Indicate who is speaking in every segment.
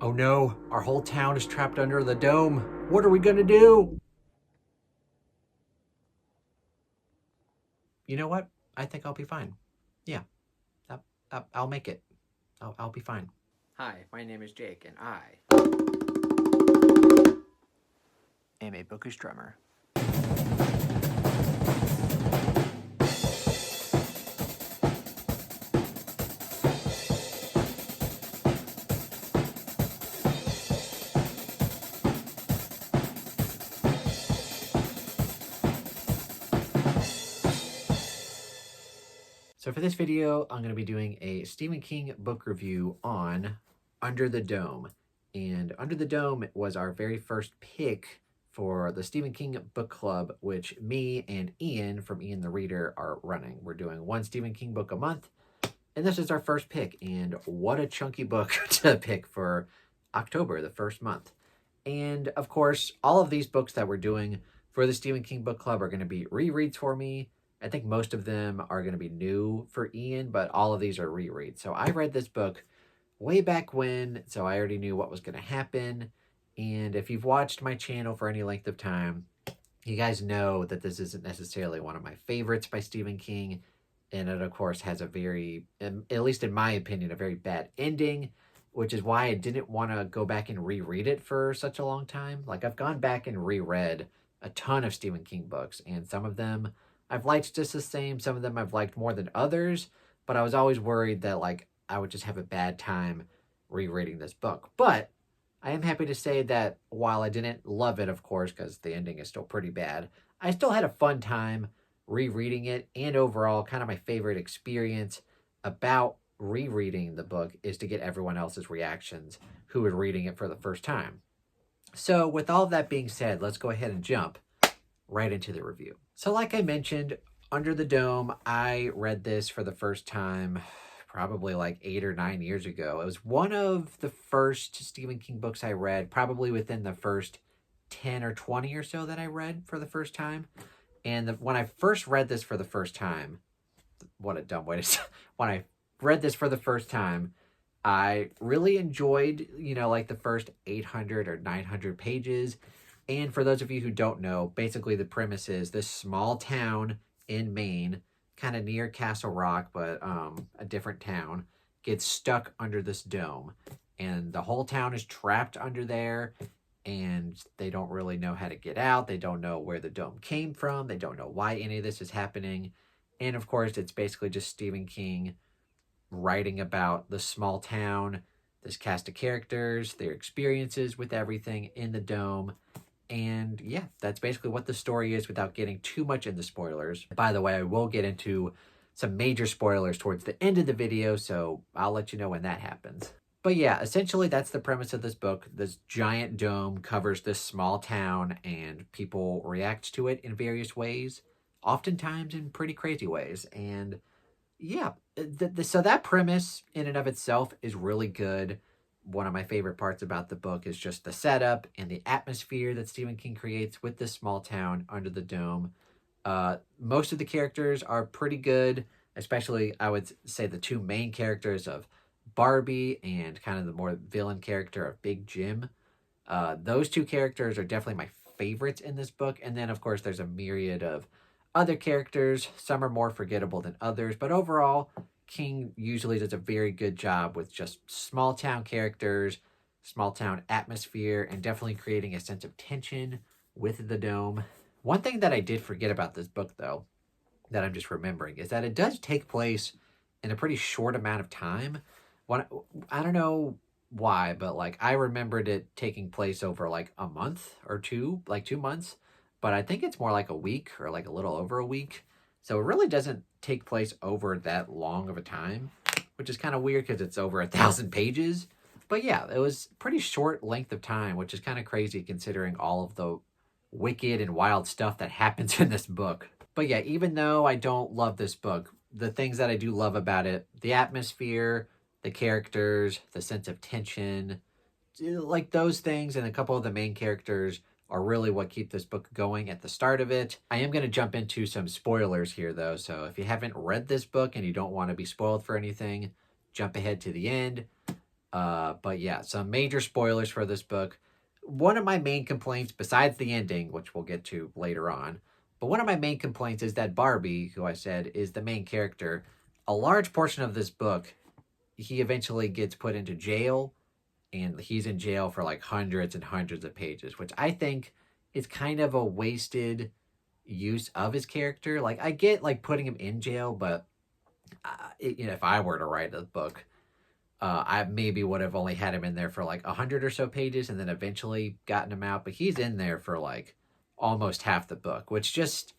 Speaker 1: Oh no, our whole town is trapped under the dome. What are we gonna do? You know what? I think I'll be fine. Yeah, I'll make it. I'll be fine.
Speaker 2: Hi, my name is Jake, and I am a bookish drummer.
Speaker 1: So for this video, I'm going to be doing a Stephen King book review on Under the Dome. And Under the Dome was our very first pick for the Stephen King book club, which me and Ian from Ian the Reader are running. We're doing one Stephen King book a month, and this is our first pick. And what a chunky book to pick for October, the first month. And of course, all of these books that we're doing for the Stephen King book club are going to be rereads for me. I think most of them are going to be new for Ian, but all of these are rereads. So I read this book way back when, so I already knew what was going to happen. And if you've watched my channel for any length of time, you guys know that this isn't necessarily one of my favorites by Stephen King. And it, of course, has a very, at least in my opinion, a very bad ending, which is why I didn't want to go back and reread it for such a long time. Like, I've gone back and reread a ton of Stephen King books, and some of them I've liked just the same. Some of them I've liked more than others, but I was always worried that, like, I would just have a bad time rereading this book. But I am happy to say that while I didn't love it, of course, because the ending is still pretty bad, I still had a fun time rereading it, and overall, kind of my favorite experience about rereading the book is to get everyone else's reactions who are reading it for the first time. So with all of that being said, let's go ahead and jump right into the review. So like I mentioned, Under the Dome, I read this for the first time probably like 8 or 9 years ago. It was one of the first Stephen King books I read, probably within the first 10 or 20 or so that I read for the first time. And when I first read this for the first time, what a dumb way to say, when I read this for the first time, I really enjoyed, like the first 800 or 900 pages. And for those of you who don't know, basically the premise is this small town in Maine, kind of near Castle Rock, but a different town, gets stuck under this dome. And the whole town is trapped under there, and they don't really know how to get out. They don't know where the dome came from. They don't know why any of this is happening. And of course, it's basically just Stephen King writing about the small town, this cast of characters, their experiences with everything in the dome. And yeah, that's basically what the story is without getting too much into spoilers. By the way, I will get into some major spoilers towards the end of the video, so I'll let you know when that happens. But yeah, essentially that's the premise of this book. This giant dome covers this small town, and people react to it in various ways, oftentimes in pretty crazy ways. And yeah, so that premise in and of itself is really good. One of my favorite parts about the book is just the setup and the atmosphere that Stephen King creates with this small town under the dome. Most of the characters are pretty good, especially I would say the two main characters of Barbie and kind of the more villain character of Big Jim. Those two characters are definitely my favorites in this book. And then, of course, there's a myriad of other characters. Some are more forgettable than others, but overall, King usually does a very good job with just small town characters, small town atmosphere, and definitely creating a sense of tension with the dome. One thing that I did forget about this book, though, that I'm just remembering, is that it does take place in a pretty short amount of time. I don't know why, but like I remembered it taking place over like a month or two, like 2 months, but I think it's more like a week or like a little over a week. So it really doesn't take place over that long of a time, which is kind of weird because it's over 1,000 pages. But yeah, it was pretty short length of time, which is kind of crazy considering all of the wicked and wild stuff that happens in this book. But yeah, even though I don't love this book, the things that I do love about it, the atmosphere, the characters, the sense of tension, like those things, and a couple of the main characters are really what keep this book going at the start of it. I am going to jump into some spoilers here, though, so if you haven't read this book and you don't want to be spoiled for anything, jump ahead to the end. But yeah, some major spoilers for this book. One of my main complaints, besides the ending, which we'll get to later on, but one of my main complaints is that Barbie, who I said is the main character, a large portion of this book, he eventually gets put into jail, and he's in jail for like hundreds and hundreds of pages, which I think is kind of a wasted use of his character. Like, I get like putting him in jail, but if I were to write a book, I maybe would have only had him in there for like 100 or so pages and then eventually gotten him out. But he's in there for like almost half the book, which just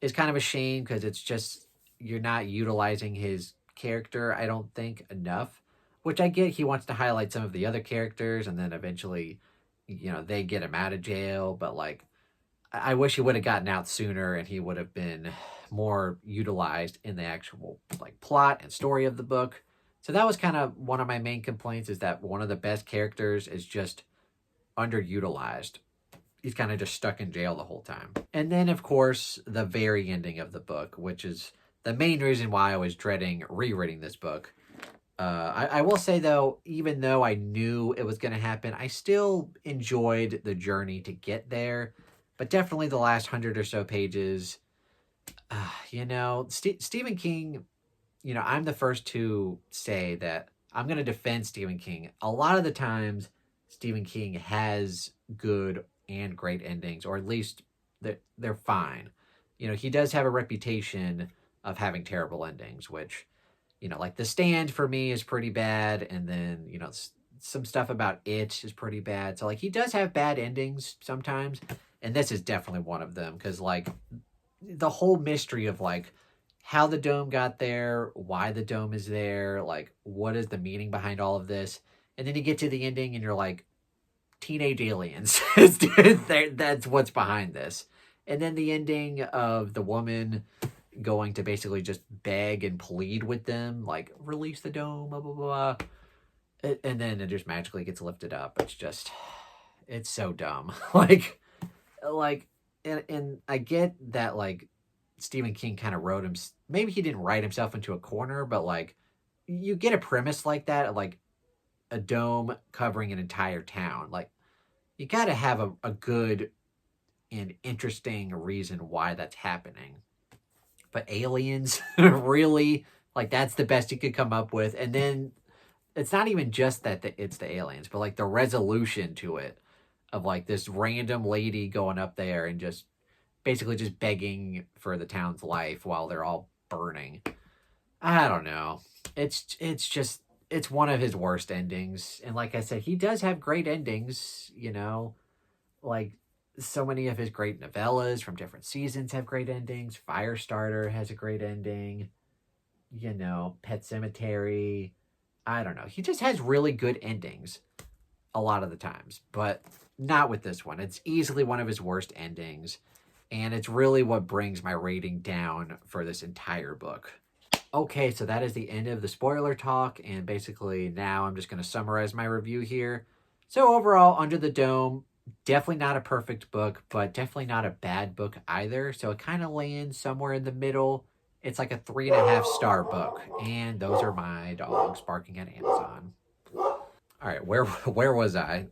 Speaker 1: is kind of a shame because it's just you're not utilizing his character, I don't think, enough. Which I get, he wants to highlight some of the other characters and then eventually, they get him out of jail. But like, I wish he would have gotten out sooner and he would have been more utilized in the actual like plot and story of the book. So that was kind of one of my main complaints, is that one of the best characters is just underutilized. He's kind of just stuck in jail the whole time. And then, of course, the very ending of the book, which is the main reason why I was dreading rereading this book. I will say, though, even though I knew it was going to happen, I still enjoyed the journey to get there. But definitely the last 100 or so pages, Stephen King, I'm the first to say that I'm going to defend Stephen King. A lot of the times, Stephen King has good and great endings, or at least they're fine. He does have a reputation of having terrible endings, which, like The Stand for me is pretty bad. And then, some stuff about It is pretty bad. So like, he does have bad endings sometimes. And this is definitely one of them, because like the whole mystery of like how the dome got there, why the dome is there, like what is the meaning behind all of this. And then you get to the ending and you're like, teenage aliens. That's what's behind this. And then the ending of the woman going to basically just beg and plead with them, like, release the dome, blah, blah, blah. And then it just magically gets lifted up. It's so dumb. And I get that, like, Stephen King kind of wrote him, maybe he didn't write himself into a corner, but like, you get a premise like that, like a dome covering an entire town. Like, you got to have a good and interesting reason why that's happening. But aliens, really? Like, that's the best you could come up with. And then it's not even just that it's the aliens, but like the resolution to it, of like this random lady going up there and just basically just begging for the town's life while they're all burning. I don't know. It's one of his worst endings. And like I said, he does have great endings, like so many of his great novellas from different seasons have great endings. Firestarter has a great ending. Pet Sematary. I don't know. He just has really good endings a lot of the times, but not with this one. It's easily one of his worst endings, and it's really what brings my rating down for this entire book. Okay, so that is the end of the spoiler talk, and basically now I'm just going to summarize my review here. So overall, Under the Dome, definitely not a perfect book, but definitely not a bad book either. So it kind of lands somewhere in the middle. It's like a 3.5-star book, and those are my dogs barking at Amazon. All right, where was I?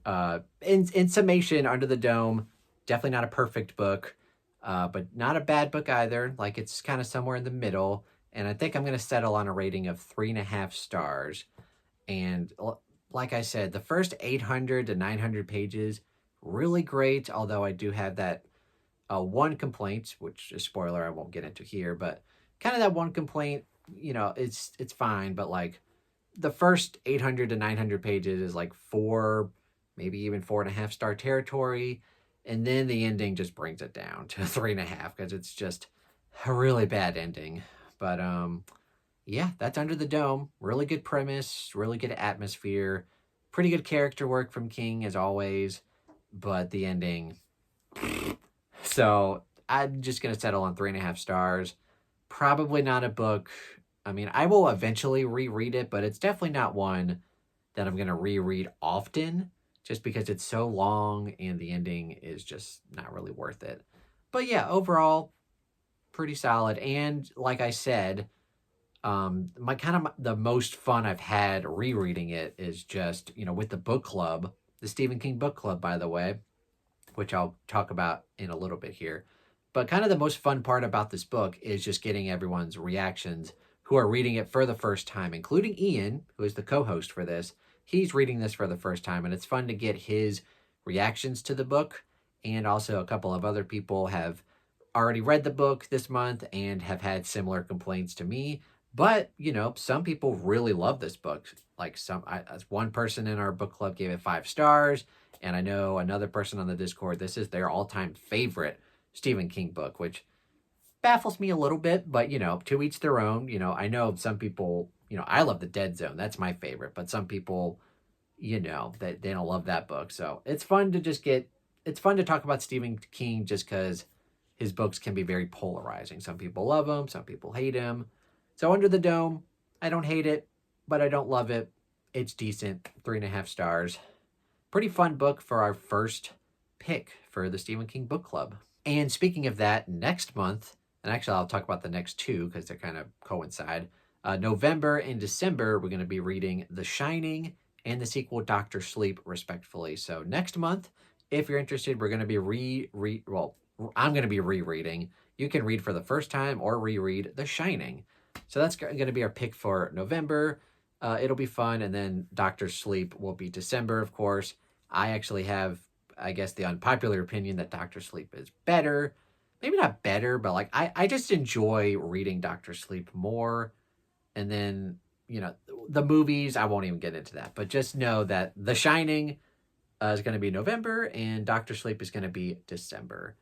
Speaker 1: In summation, Under the Dome, definitely not a perfect book, but not a bad book either. Like, it's kind of somewhere in the middle, and I think I'm going to settle on a rating of 3.5 stars. And like I said, the first 800 to 900 pages, really great, although I do have that one complaint, which is spoiler I won't get into here, but kind of that one complaint, it's fine, but like, the first 800 to 900 pages is like 4, maybe even 4.5-star territory. And then the ending just brings it down to 3.5 because it's just a really bad ending. But yeah, that's Under the Dome. Really good premise, really good atmosphere, pretty good character work from King as always. But the ending. So I'm just going to settle on 3.5 stars. Probably not a book. I mean, I will eventually reread it, but it's definitely not one that I'm going to reread often just because it's so long and the ending is just not really worth it. But yeah, overall, pretty solid. And like I said, My kind of the most fun I've had rereading it is just, with the book club, the Stephen King book club, by the way, which I'll talk about in a little bit here. But kind of the most fun part about this book is just getting everyone's reactions who are reading it for the first time, including Ian, who is the co host for this. He's reading this for the first time, and it's fun to get his reactions to the book. And also, a couple of other people have already read the book this month and have had similar complaints to me. But, some people really love this book. Like as one person in our book club gave it 5 stars. And I know another person on the Discord, this is their all-time favorite Stephen King book, which baffles me a little bit, but to each their own. I know some people, I love The Dead Zone. That's my favorite, but some people, that they don't love that book. So it's fun to talk about Stephen King just because his books can be very polarizing. Some people love him, some people hate him. So Under the Dome, I don't hate it, but I don't love it. It's decent, 3.5 stars. Pretty fun book for our first pick for the Stephen King Book Club. And speaking of that, next month, and actually I'll talk about the next two because they kind of coincide. November and December, we're going to be reading The Shining and the sequel Doctor Sleep, respectively. So next month, if you're interested, we're going to be I'm going to be rereading. You can read for the first time or reread The Shining. So that's going to be our pick for November. It'll be fun. And then Doctor Sleep will be December, of course. I actually have, I guess, the unpopular opinion that Doctor Sleep is better. Maybe not better, but like I just enjoy reading Doctor Sleep more. And then, the movies, I won't even get into that. But just know that The Shining is going to be November and Doctor Sleep is going to be December.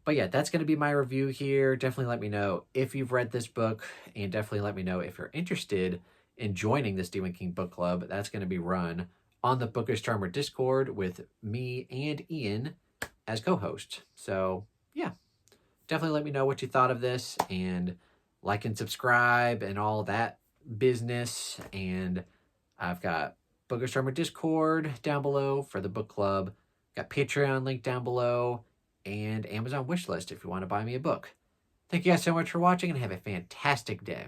Speaker 1: But yeah, that's going to be my review here. Definitely let me know if you've read this book, and definitely let me know if you're interested in joining the Stephen King Book Club. That's going to be run on the Bookish Charmer Discord with me and Ian as co-host. So yeah, definitely let me know what you thought of this, and like and subscribe and all that business. And I've got Bookish Charmer Discord down below for the book club. Got Patreon link down below, and Amazon wishlist if you want to buy me a book. Thank you guys so much for watching, and have a fantastic day.